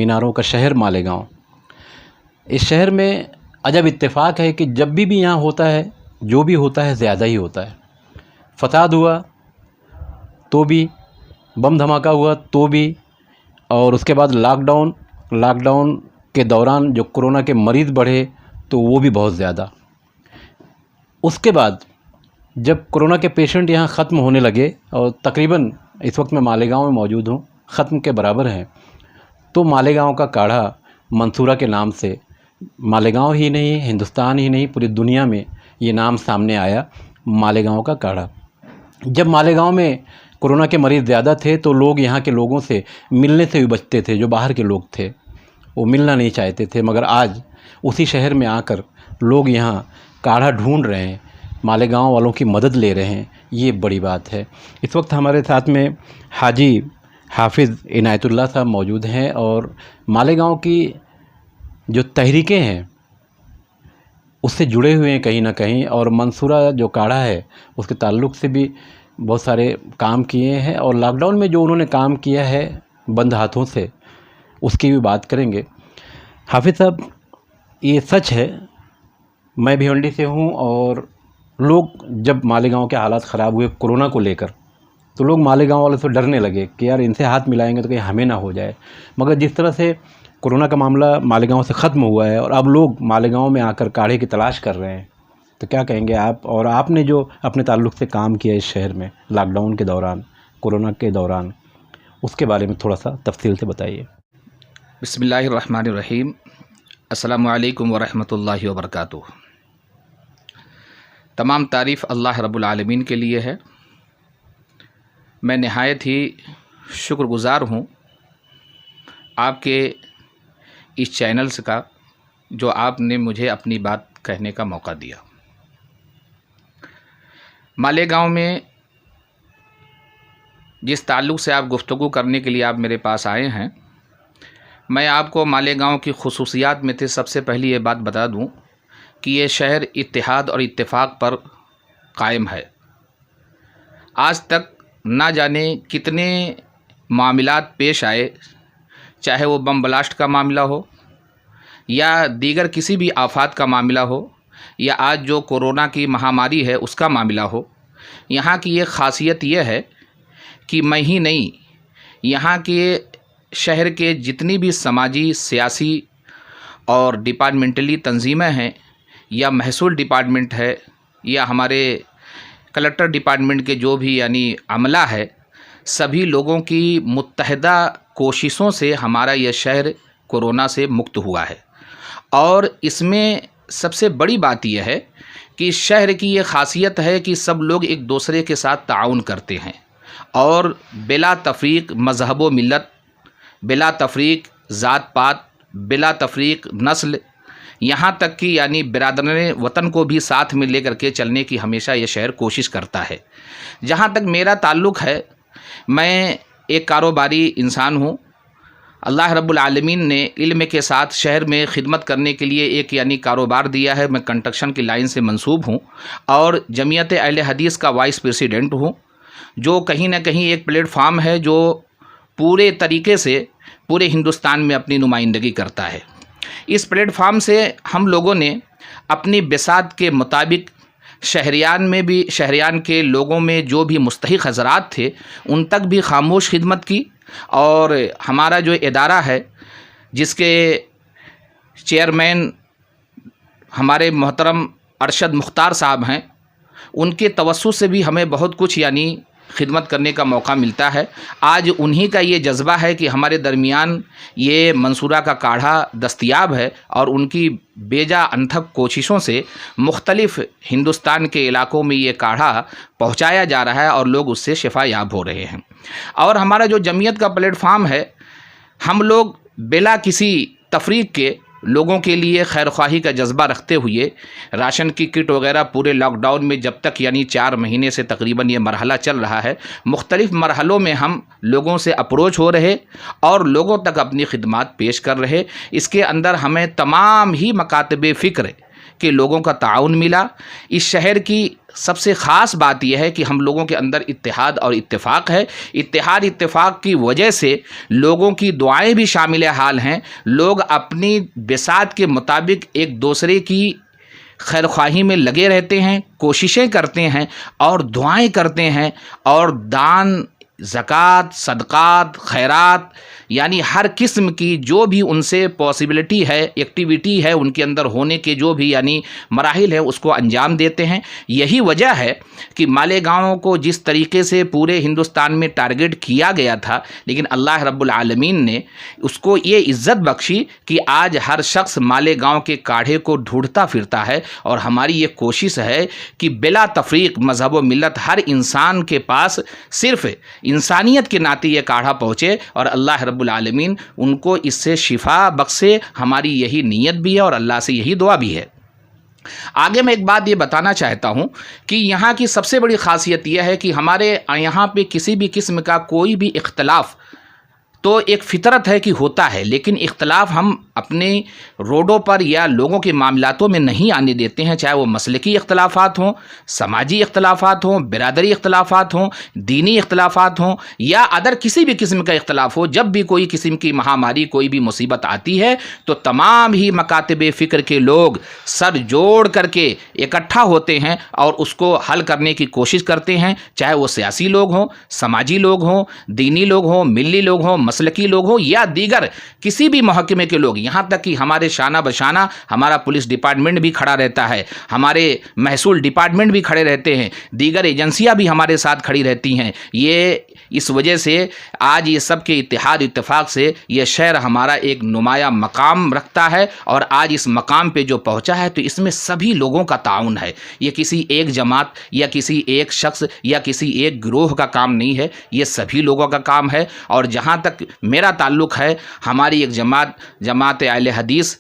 میناروں کا شہر مالیگاؤں، اس شہر میں عجب اتفاق ہے کہ جب بھی یہاں ہوتا ہے، جو بھی ہوتا ہے زیادہ ہی ہوتا ہے۔ فساد ہوا تو بھی، بم دھماکہ ہوا تو بھی، اور اس کے بعد لاک ڈاؤن کے دوران جو کرونا کے مریض بڑھے تو وہ بھی بہت زیادہ۔ اس کے بعد جب کرونا کے پیشنٹ یہاں ختم ہونے لگے، اور تقریباً اس وقت میں مالیگاؤں میں موجود ہوں، ختم کے برابر ہیں، تو مالیگاؤں کا کاڑھا منصورہ کے نام سے مالیگاؤں ہی نہیں، ہندوستان ہی نہیں، پوری دنیا میں یہ نام سامنے آیا، مالیگاؤں کا کاڑھا۔ جب مالیگاؤں میں کرونا کے مریض زیادہ تھے تو لوگ یہاں کے لوگوں سے ملنے سے بھی بچتے تھے، جو باہر کے لوگ تھے وہ ملنا نہیں چاہتے تھے، مگر آج اسی شہر میں آ کر لوگ یہاں کاڑھا ڈھونڈ رہے ہیں، مالیگاؤں والوں کی مدد لے رہے ہیں، یہ بڑی بات ہے۔ اس وقت ہمارے ساتھ میں حاجی حافظ عنایت اللہ صاحب موجود ہیں، اور مالیگاؤں کی جو تحریکیں ہیں اس سے جڑے ہوئے ہیں کہیں نہ کہیں، اور منصورہ جو کاڑھا ہے اس کے تعلق سے بھی بہت سارے کام کیے ہیں، اور لاک ڈاؤن میں جو انہوں نے کام کیا ہے بند ہاتھوں سے، اس کی بھی بات کریں گے۔ حافظ صاحب، یہ سچ ہے، میں بھیونڈی سے ہوں، اور لوگ جب مالیگاؤں کے حالات خراب ہوئے کرونا کو لے کر، تو لوگ مالیگاؤں والوں سے ڈرنے لگے کہ یار ان سے ہاتھ ملائیں گے تو کہیں ہمیں نہ ہو جائے، مگر جس طرح سے کرونا کا معاملہ مالیگاؤں سے ختم ہوا ہے اور اب لوگ مالیگاؤں میں آ کر کاڑھے کی تلاش کر رہے ہیں، تو کیا کہیں گے آپ؟ اور آپ نے جو اپنے تعلق سے کام کیا اس شہر میں لاک ڈاؤن کے دوران، کرونا کے دوران، اس کے بارے میں تھوڑا سا تفصیل سے بتائیے۔ بسم اللہ الرحمن الرحیم۔ السلام علیکم ورحمۃ اللہ وبرکاتہ۔ تمام تعریف اللہ رب العالمین کے لیے ہے۔ میں نہایت ہی شکر گزار ہوں آپ کے اس چینلز کا، جو آپ نے مجھے اپنی بات کہنے کا موقع دیا۔ مالیگاؤں میں جس تعلق سے آپ گفتگو کرنے کے لیے آپ میرے پاس آئے ہیں، میں آپ کو مالیگاؤں کی خصوصیات میں سے سب سے پہلی یہ بات بتا دوں کہ یہ شہر اتحاد اور اتفاق پر قائم ہے۔ آج تک نہ جانے کتنے معاملات پیش آئے، چاہے وہ بم بلاسٹ کا معاملہ ہو یا دیگر کسی بھی آفات کا معاملہ ہو، یا آج جو کورونا کی مہاماری ہے اس کا معاملہ ہو۔ یہاں کی یہ خاصیت یہ ہے کہ میں ہی نہیں، یہاں کے شہر کے جتنی بھی سماجی، سیاسی اور ڈپارٹمنٹلی تنظیمیں ہیں، یا محصول ڈپارٹمنٹ ہے، یا ہمارے کلکٹر ڈپارٹمنٹ کے جو بھی عملہ ہے، سبھی لوگوں کی متحدہ کوششوں سے ہمارا یہ شہر کورونا سے مکت ہوا ہے۔ اور اس میں سب سے بڑی بات یہ ہے کہ اس شہر کی یہ خاصیت ہے کہ سب لوگ ایک دوسرے کے ساتھ تعاون کرتے ہیں، اور بلا تفریق مذہب و ملت، بلا تفریق ذات پات، بلا تفریق نسل، یہاں تک کہ برادران وطن کو بھی ساتھ میں لے کر کے چلنے کی ہمیشہ یہ شہر کوشش کرتا ہے۔ جہاں تک میرا تعلق ہے، میں ایک کاروباری انسان ہوں۔ اللہ رب العالمین نے علم کے ساتھ شہر میں خدمت کرنے کے لیے ایک کاروبار دیا ہے۔ میں کنسٹرکشن کی لائن سے منسوب ہوں، اور جمعیت اہل حدیث کا وائس پریسیڈنٹ ہوں، جو کہیں نہ کہیں ایک پلیٹ فارم ہے جو پورے طریقے سے پورے ہندوستان میں اپنی نمائندگی کرتا ہے۔ اس پلیٹ فارم سے ہم لوگوں نے اپنی بساط کے مطابق شہریان کے لوگوں میں جو بھی مستحق حضرات تھے ان تک بھی خاموش خدمت کی، اور ہمارا جو ادارہ ہے جس کے چیئرمین ہمارے محترم ارشد مختار صاحب ہیں، ان کے توسط سے بھی ہمیں بہت کچھ خدمت کرنے کا موقع ملتا ہے۔ آج انہی کا یہ جذبہ ہے کہ ہمارے درمیان یہ منصورہ کا کاڑھا دستیاب ہے، اور ان کی بیجا انتھک کوششوں سے مختلف ہندوستان کے علاقوں میں یہ کاڑھا پہنچایا جا رہا ہے، اور لوگ اس سے شفا یاب ہو رہے ہیں۔ اور ہمارا جو جمعیت کا پلیٹ فارم ہے، ہم لوگ بلا کسی تفریق کے لوگوں کے لیے خیر خواہی کا جذبہ رکھتے ہوئے راشن کی کٹ وغیرہ پورے لاک ڈاؤن میں جب تک 4 مہینے سے تقریباً یہ مرحلہ چل رہا ہے، مختلف مرحلوں میں ہم لوگوں سے اپروچ ہو رہے اور لوگوں تک اپنی خدمات پیش کر رہے۔ اس کے اندر ہمیں تمام ہی مکاتب فکر کہ لوگوں کا تعاون ملا۔ اس شہر کی سب سے خاص بات یہ ہے کہ ہم لوگوں کے اندر اتحاد اور اتفاق ہے۔ اتحاد اتفاق کی وجہ سے لوگوں کی دعائیں بھی شامل حال ہیں۔ لوگ اپنی بساط کے مطابق ایک دوسرے کی خیر خواہی میں لگے رہتے ہیں، کوششیں کرتے ہیں اور دعائیں کرتے ہیں، اور دان، زکوٰۃ، صدقات، خیرات، یعنی ہر قسم کی جو بھی ان سے پاسبلٹی ہے، ایکٹیویٹی ہے ان کے اندر ہونے کے جو بھی یعنی مراحل ہیں اس کو انجام دیتے ہیں۔ یہی وجہ ہے کہ مالیگاؤں کو جس طریقے سے پورے ہندوستان میں ٹارگٹ کیا گیا تھا، لیکن اللہ رب العالمین نے اس کو یہ عزت بخشی کہ آج ہر شخص مالیگاؤں کے کاڑھے کو ڈھونڈتا پھرتا ہے، اور ہماری یہ کوشش ہے کہ بلا تفریق مذہب و ملت ہر انسان کے پاس صرف انسانیت کے ناطے یہ کاڑھا پہنچے، اور اللہ رب العالمین ان کو اس سے شفا بخشے۔ ہماری یہی نیت بھی ہے اور اللہ سے یہی دعا بھی ہے۔ آگے میں ایک بات یہ بتانا چاہتا ہوں کہ یہاں کی سب سے بڑی خاصیت یہ ہے کہ ہمارے یہاں پہ کسی بھی قسم کا کوئی بھی اختلاف تو ایک فطرت ہے کہ ہوتا ہے، لیکن اختلاف ہم اپنے روڈوں پر یا لوگوں کے معاملاتوں میں نہیں آنے دیتے ہیں، چاہے وہ مسلکی اختلافات ہوں، سماجی اختلافات ہوں، برادری اختلافات ہوں، دینی اختلافات ہوں، یا ادر کسی بھی قسم کا اختلاف ہو۔ جب بھی کوئی قسم کی مہاماری، کوئی بھی مصیبت آتی ہے تو تمام ہی مکاتب فکر کے لوگ سر جوڑ کر کے اکٹھا ہوتے ہیں اور اس کو حل کرنے کی کوشش کرتے ہیں، چاہے وہ سیاسی لوگ ہوں، سماجی لوگ ہوں، دینی لوگ ہوں، ملی لوگ ہوں، مسلکی لوگ ہوں، یا دیگر کسی بھی محکمے کے لوگ، یہاں تک کہ ہمارے شانہ بشانہ ہمارا پولیس ڈپارٹمنٹ بھی کھڑا رہتا ہے، ہمارے محصول ڈپارٹمنٹ بھی کھڑے رہتے ہیں، دیگر ایجنسیاں بھی ہمارے ساتھ کھڑی رہتی ہیں۔ یہ اس وجہ سے آج یہ سب کے اتحاد اتفاق سے یہ شہر ہمارا ایک نمایاں مقام رکھتا ہے، اور آج اس مقام پہ جو پہنچا ہے تو اس میں سبھی لوگوں کا تعاون ہے۔ یہ کسی ایک جماعت یا کسی ایک شخص یا کسی ایک گروہ کا کام نہیں ہے، یہ سبھی لوگوں کا کام ہے۔ اور جہاں تک میرا تعلق ہے، ہماری ایک جماعت اہل حدیث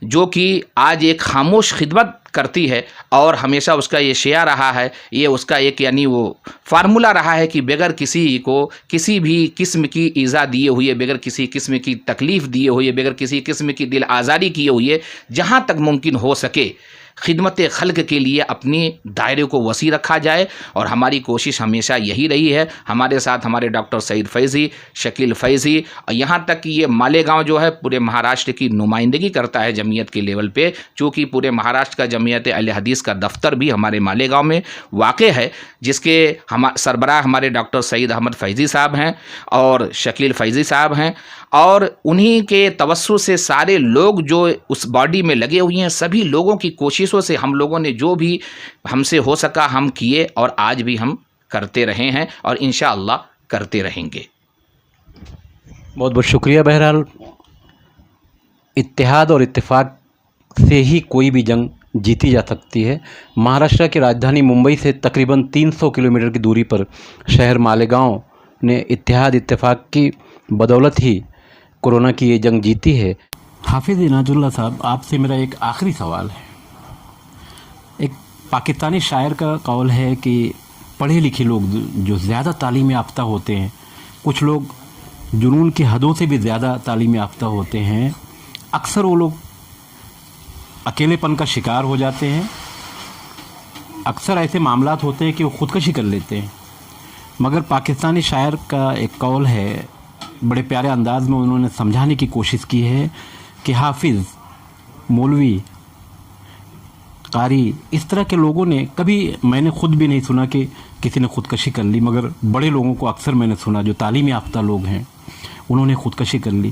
جو کہ آج ایک خاموش خدمت کرتی ہے، اور ہمیشہ اس کا یہ شعار رہا ہے، یہ اس کا ایک یعنی وہ فارمولہ رہا ہے کہ بغیر کسی کو کسی بھی قسم کی ایذا دیے ہوئے، بغیر کسی قسم کی تکلیف دیے ہوئے، بغیر کسی قسم کی دل آزاری کیے ہوئے، جہاں تک ممکن ہو سکے خدمت خلق کے لیے اپنی دائرے کو وسیع رکھا جائے، اور ہماری کوشش ہمیشہ یہی رہی ہے۔ ہمارے ساتھ ہمارے ڈاکٹر سعید فیضی، شکیل فیضی، اور یہاں تک کہ یہ مالیگاؤں جو ہے پورے مہاراشٹر کی نمائندگی کرتا ہے جمعیت کے لیول پہ، چونکہ پورے مہاراشٹر کا جمعیت اہل حدیث کا دفتر بھی ہمارے مالیگاؤں میں واقع ہے، جس کے سربراہ ہمارے ڈاکٹر سعید احمد فیضی صاحب ہیں اور شکیل فیضی صاحب ہیں، اور انہی کے توسط سے سارے لوگ جو اس باڈی میں لگے ہوئے ہیں، سبھی لوگوں کی کوششوں سے ہم لوگوں نے جو بھی ہم سے ہو سکا ہم کیے، اور آج بھی ہم کرتے رہے ہیں اور انشاءاللہ کرتے رہیں گے۔ بہت بہت شکریہ۔ بہرحال اتحاد اور اتفاق سے ہی کوئی بھی جنگ جیتی جا سکتی ہے۔ مہاراشٹر کی راجدھانی ممبئی سے تقریباً 300 کلومیٹر کی دوری پر شہر مالیگاؤں نے اتحاد اتفاق کی بدولت ہی کورونا کی یہ جنگ جیتی ہے۔ حافظ عنایت اللہ صاحب، آپ سے میرا ایک آخری سوال ہے۔ ایک پاکستانی شاعر کا قول ہے کہ پڑھے لکھے لوگ جو زیادہ تعلیم یافتہ ہوتے ہیں، کچھ لوگ جنون کی حدوں سے بھی زیادہ تعلیم یافتہ ہوتے ہیں، اکثر وہ لوگ اکیلے پن کا شکار ہو جاتے ہیں۔ اکثر ایسے معاملات ہوتے ہیں کہ وہ خودکشی کر لیتے ہیں، مگر پاکستانی شاعر کا ایک قول ہے، بڑے پیارے انداز میں انہوں نے سمجھانے کی کوشش کی ہے کہ حافظ، مولوی، قاری، اس طرح کے لوگوں نے کبھی، میں نے خود بھی نہیں سنا کہ کسی نے خودکشی کر لی، مگر بڑے لوگوں کو اکثر میں نے سنا جو تعلیم یافتہ لوگ ہیں انہوں نے خودکشی کر لی۔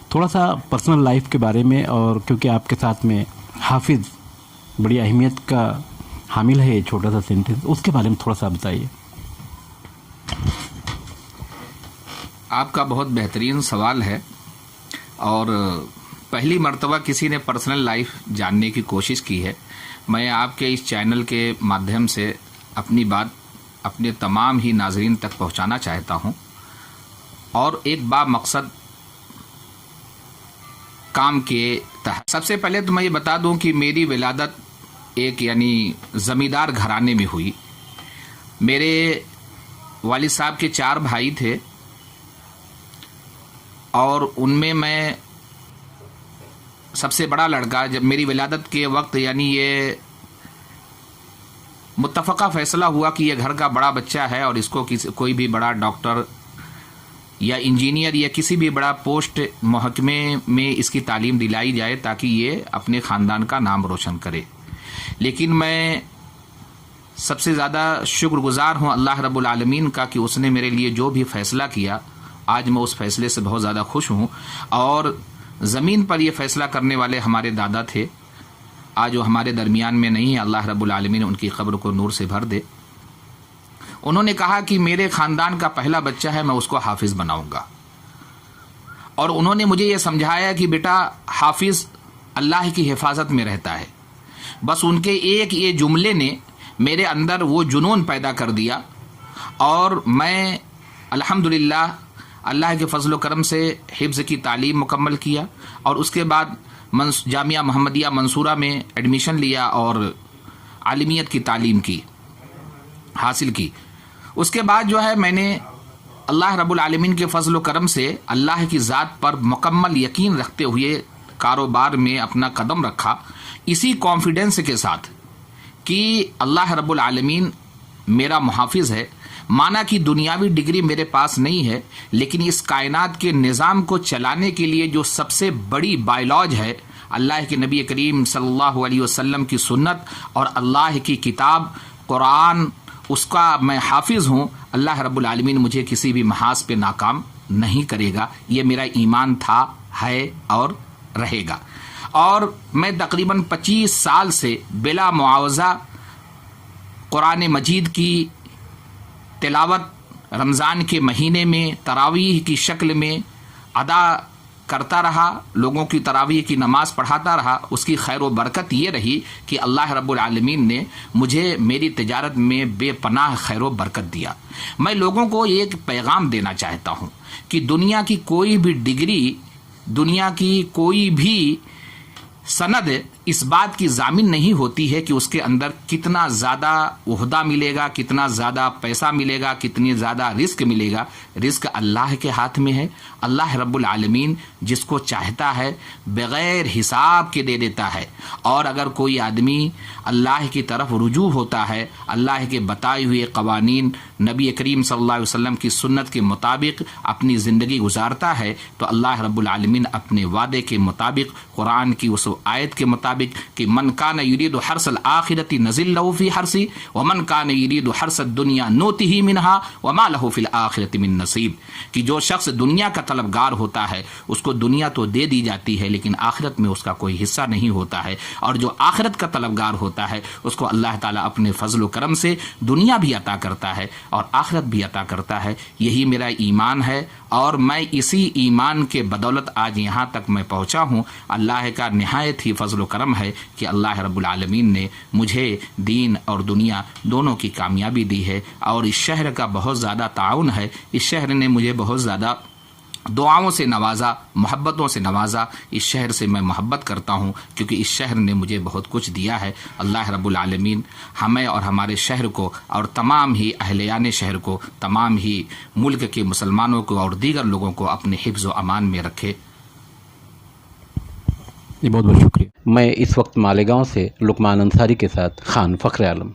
تھوڑا سا پرسنل لائف کے بارے میں، اور کیونکہ آپ کے ساتھ میں حافظ بڑی اہمیت کا حامل ہے، یہ چھوٹا سا سینٹنس، اس کے بارے میں تھوڑا سا بتائیے۔ آپ کا بہت بہترین سوال ہے، اور پہلی مرتبہ کسی نے پرسنل لائف جاننے کی کوشش کی ہے۔ میں آپ کے اس چینل کے مادھیم سے اپنی بات اپنے تمام ہی ناظرین تک پہنچانا چاہتا ہوں، اور ایک مقصد کام کے تحت۔ سب سے پہلے تو میں یہ بتا دوں کہ میری ولادت ایک یعنی زمیندار گھرانے میں ہوئی۔ میرے والد صاحب کے 4 بھائی تھے، اور ان میں سب سے بڑا لڑکا جب میری ولادت کے وقت یعنی یہ متفقہ فیصلہ ہوا کہ یہ گھر کا بڑا بچہ ہے اور اس کو کوئی بھی بڑا ڈاکٹر یا انجینئر یا کسی بھی بڑا پوسٹ محکمے میں اس کی تعلیم دلائی جائے تاکہ یہ اپنے خاندان کا نام روشن کرے. لیکن میں سب سے زیادہ شکر گزار ہوں اللہ رب العالمین کا کہ اس نے میرے لیے جو بھی فیصلہ کیا آج میں اس فیصلے سے بہت زیادہ خوش ہوں. اور زمین پر یہ فیصلہ کرنے والے ہمارے دادا تھے، آج وہ ہمارے درمیان میں نہیں ہے. اللہ رب العالمین ان کی قبر کو نور سے بھر دے. انہوں نے کہا کہ میرے خاندان کا پہلا بچہ ہے، میں اس کو حافظ بناؤں گا. اور انہوں نے مجھے یہ سمجھایا کہ بیٹا حافظ اللہ کی حفاظت میں رہتا ہے. بس ان کے ایک یہ جملے نے میرے اندر وہ جنون پیدا کر دیا اور میں الحمدللہ اللہ کے فضل و کرم سے حفظ کی تعلیم مکمل کیا اور اس کے بعد جامعہ محمدیہ منصورہ میں ایڈمیشن لیا اور عالمیت کی تعلیم حاصل کی. اس کے بعد جو ہے میں نے اللہ رب العالمین کے فضل و کرم سے اللہ کی ذات پر مکمل یقین رکھتے ہوئے کاروبار میں اپنا قدم رکھا، اسی کانفیڈنس کے ساتھ کہ اللہ رب العالمین میرا محافظ ہے. مانا کہ دنیاوی ڈگری میرے پاس نہیں ہے، لیکن اس کائنات کے نظام کو چلانے کے لیے جو سب سے بڑی بایولوج ہے اللہ کے نبی کریم صلی اللہ علیہ وسلم کی سنت اور اللہ کی کتاب قرآن، اس کا میں حافظ ہوں. اللہ رب العالمین مجھے کسی بھی محاذ پہ ناکام نہیں کرے گا. یہ میرا ایمان تھا، ہے اور رہے گا. اور میں تقریباً 25 سال سے بلا معاوضہ قرآن مجید کی تلاوت رمضان کے مہینے میں تراویح کی شکل میں ادا کرتا رہا، لوگوں کی تراویح کی نماز پڑھاتا رہا. اس کی خیر و برکت یہ رہی کہ اللہ رب العالمین نے مجھے میری تجارت میں بے پناہ خیر و برکت دیا. میں لوگوں کو ایک پیغام دینا چاہتا ہوں کہ دنیا کی کوئی بھی ڈگری، دنیا کی کوئی بھی سند اس بات کی ضامن نہیں ہوتی ہے کہ اس کے اندر کتنا زیادہ عہدہ ملے گا، کتنا زیادہ پیسہ ملے گا، کتنی زیادہ رزق ملے گا. رزق اللہ کے ہاتھ میں ہے. اللہ رب العالمین جس کو چاہتا ہے بغیر حساب کے دے دیتا ہے. اور اگر کوئی آدمی اللہ کی طرف رجوع ہوتا ہے، اللہ کے بتائے ہوئے قوانین، نبی کریم صلی اللہ علیہ وسلم کی سنت کے مطابق اپنی زندگی گزارتا ہے تو اللہ رب العالمین اپنے وعدے کے مطابق، قرآن کی اس آیت کے مطابق کہ من کان یرید حرث الآخرۃ نزل له فی حرث ومن کان یرید حرث الدنیا نؤتہ منها وما له فی الآخرۃ من نصیب، کہ جو شخص دنیا کا طلبگار ہوتا ہے اس کو دنیا تو دے دی جاتی ہے لیکن آخرت میں اس کا کوئی حصہ نہیں ہوتا ہے. اور جو آخرت کا طلبگار ہوتا ہے اس کو اللہ تعالیٰ اپنے فضل و کرم سے دنیا بھی عطا کرتا ہے اور آخرت بھی عطا کرتا ہے. یہی میرا ایمان ہے اور میں اسی ایمان کے بدولت آج یہاں تک میں پہنچا ہوں. اللہ کا نہایت ہی فضل و کرم ہے کہ اللہ رب العالمین نے مجھے دین اور دنیا دونوں کی کامیابی دی ہے اور اس شہر کا بہت زیادہ تعاون ہے. اس شہر نے مجھے بہت زیادہ دعاؤں سے نوازا، محبتوں سے نوازا. اس شہر سے میں محبت کرتا ہوں کیونکہ اس شہر نے مجھے بہت کچھ دیا ہے. اللہ رب العالمین ہمیں اور ہمارے شہر کو اور تمام ہی اہلیان شہر کو، تمام ہی ملک کے مسلمانوں کو اور دیگر لوگوں کو اپنے حفظ و امان میں رکھے. جی بہت بہت شکریہ. میں اس وقت مالیگاؤں سے لقمان انصاری کے ساتھ خان فخر عالم.